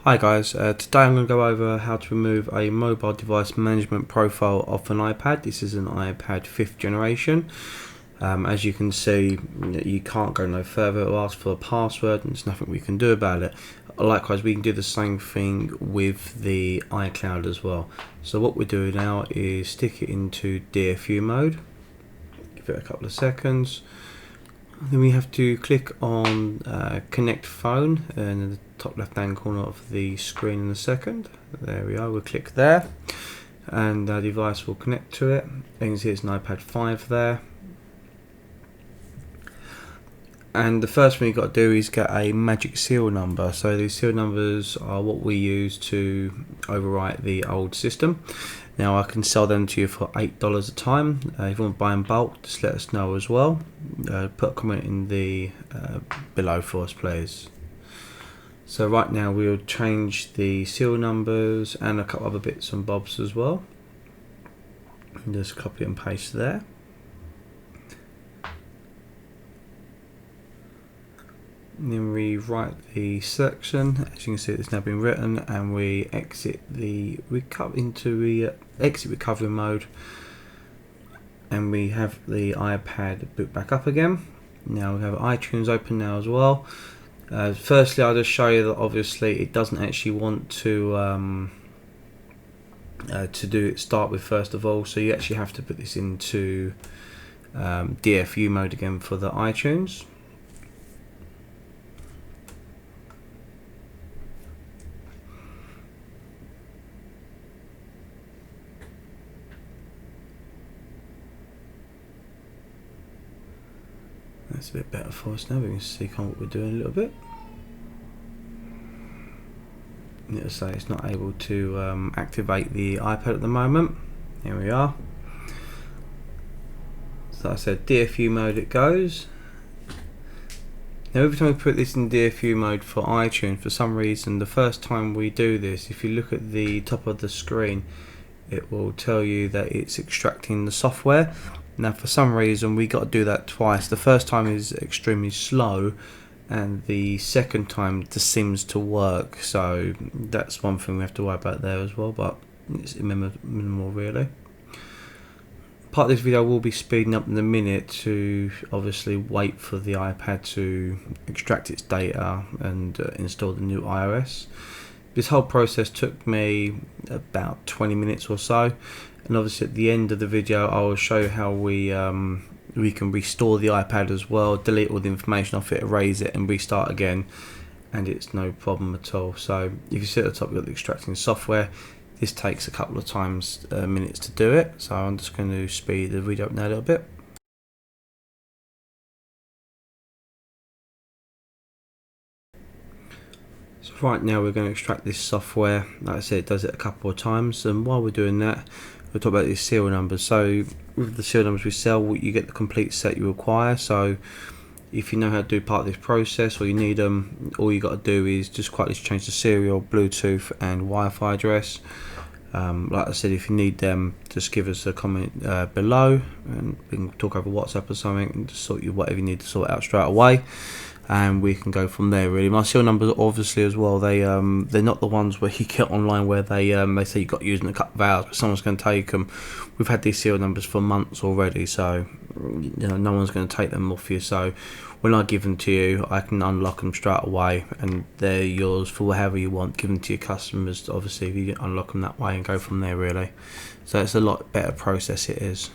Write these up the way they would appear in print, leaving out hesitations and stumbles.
Hi guys, today I'm going to go over how to remove a mobile device management profile off an iPad. This is an iPad 5th generation. As you can see, you can't go no further. It asks for a password and there's nothing we can do about it. Likewise, we can do the same thing with the iCloud as well. So what we do now is stick it into DFU mode. Give it a couple of seconds. Then we have to click on connect phone in the top left hand corner of the screen in a second. There we are, we'll click there and the device will connect to it. You can see it's an iPad 5 there. And the first thing you've got to do is get a magic seal number. So these seal numbers are what we use to overwrite the old system. Now I can sell them to you for $8 a time. If you want to buy in bulk, just let us know as well. Put a comment in the below for us, please. So right now we'll change the seal numbers and a couple other bits and bobs as well. And just copy and paste there. And then we write the section. As you can see, it's now been written, and we exit the exit recovery mode, and we have the iPad boot back up again. Now we have iTunes open now as well. Firstly, I'll just show you that obviously it doesn't actually want to start with first of all, so you actually have to put this into DFU mode again for the iTunes. That's a bit better for us now. We can see what we're doing a little bit. And it'll say it's not able to activate the iPad at the moment. Here we are. So I said DFU mode it goes. Now every time we put this in DFU mode for iTunes, for some reason the first time we do this, if you look at the top of the screen, it will tell you that it's extracting the software. Now for some reason we got to do that twice. The first time is extremely slow and the second time just seems to work, so that's one thing we have to worry about there as well, but it's minimal really. Part of this video will be speeding up in a minute to obviously wait for the iPad to extract its data and install the new iOS. This whole process took me about 20 minutes or so, and obviously at the end of the video I will show you how we can restore the iPad as well, delete all the information off it, erase it and restart again, and it's no problem at all. So if you see at the top you've got the extracting software. This takes a couple of minutes to do it, so I'm just going to speed the video up now a little bit. So right now we're going to extract this software. Like I said, it does it a couple of times, and while we're doing that, we'll talk about these serial numbers. So with the serial numbers we sell, you get the complete set you require. So if you know how to do part of this process or you need them, all you got to do is just quietly change the serial, Bluetooth and Wi-Fi address. Like I said, if you need them, just give us a comment below and we can talk over WhatsApp or something and just sort you whatever you need to sort out straight away, and we can go from there really. My serial numbers obviously as well, they're not the ones where you get online where they say you've got to use in a couple of hours but someone's going to take them. We've had these serial numbers for months already, so no one's going to take them off you. So when I give them to you, I can unlock them straight away and they're yours for however you want. Give them to your customers, obviously, if you unlock them that way, and go from there really. So it's a lot better process, it is.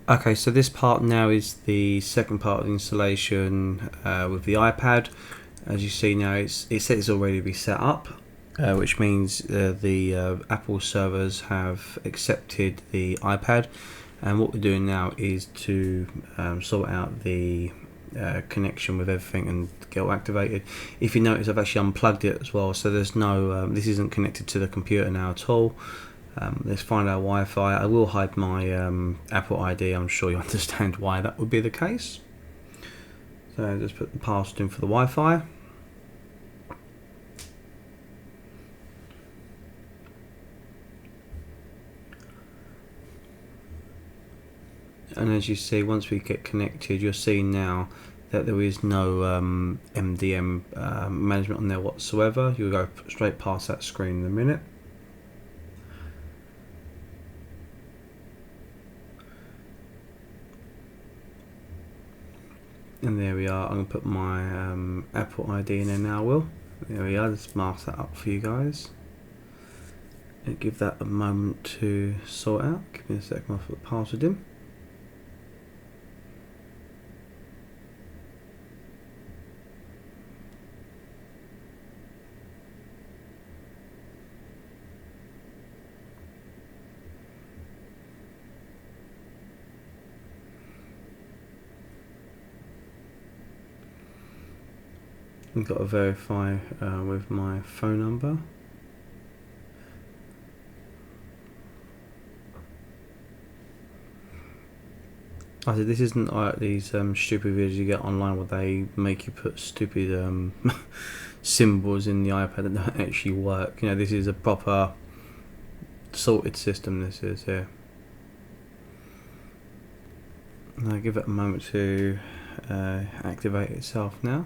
Okay, so this part now is the second part of the installation with the iPad. As you see now, it says it's already be set up, which means the Apple servers have accepted the iPad. And what we're doing now is to sort out the connection with everything and get all activated. If you notice, I've actually unplugged it as well, so there's no this isn't connected to the computer now at all. Let's find our Wi-Fi. I will hide my Apple ID. I'm sure you understand why that would be the case. So just put the password in for the Wi-Fi. And as you see, once we get connected, you're seeing now that there is no MDM management on there whatsoever. You'll go straight past that screen in a minute. And there we are. I'm going to put my Apple ID in there now, There we are. Let's mark that up for you guys. And give that a moment to sort out. Give me a second, I'll put the password in. I've got to verify with my phone number. I said this isn't like these stupid videos you get online where they make you put stupid symbols in the iPad that don't actually work. You know, this is a proper sorted system. This is here. And I give it a moment to activate itself now.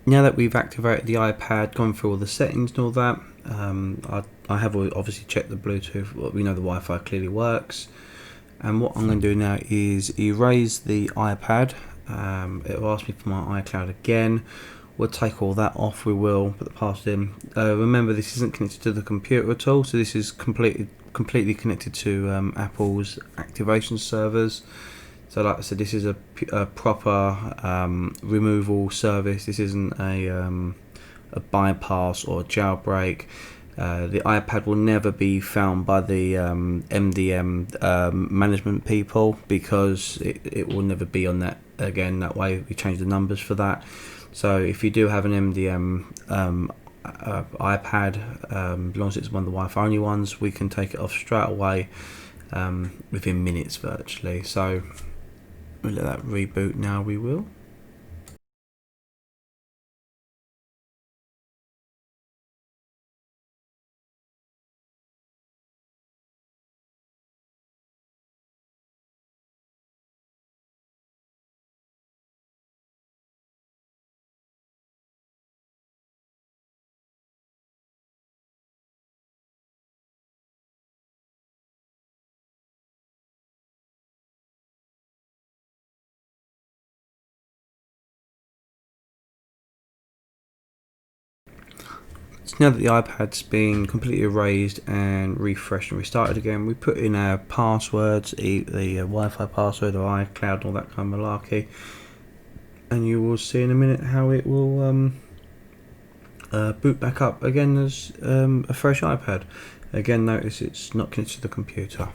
Now that we've activated the iPad, gone through all the settings and all that, I have obviously checked the Bluetooth. We know the Wi-Fi clearly works. And what I'm going to do now is erase the iPad. It will ask me for my iCloud again. We'll take all that off. We will put the password in. Remember, this isn't connected to the computer at all, so this is completely connected to Apple's activation servers. So like I said, this is a proper removal service. This isn't a bypass or jailbreak. The iPad will never be found by the MDM management people, because it will never be on that again. That way we change the numbers for that. So if you do have an MDM iPad, as long as it's one of the Wi-Fi only ones, we can take it off straight away within minutes virtually. So we'll let that reboot now. We will. So now that the iPad's been completely erased and refreshed and restarted again, we put in our passwords, the Wi-Fi password or iCloud, all that kind of malarkey, and you will see in a minute how it will boot back up again as a fresh iPad. Again, notice it's not connected to the computer.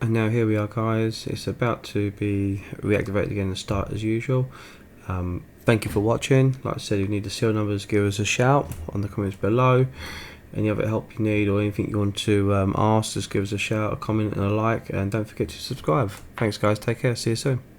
And now here we are, guys. It's about to be reactivated again and start as usual. Thank you for watching. Like I said, if you need the serial numbers, give us a shout on the comments below. Any other help you need or anything you want to ask, just give us a shout, a comment and a like, and don't forget to subscribe. Thanks guys, take care, see you soon.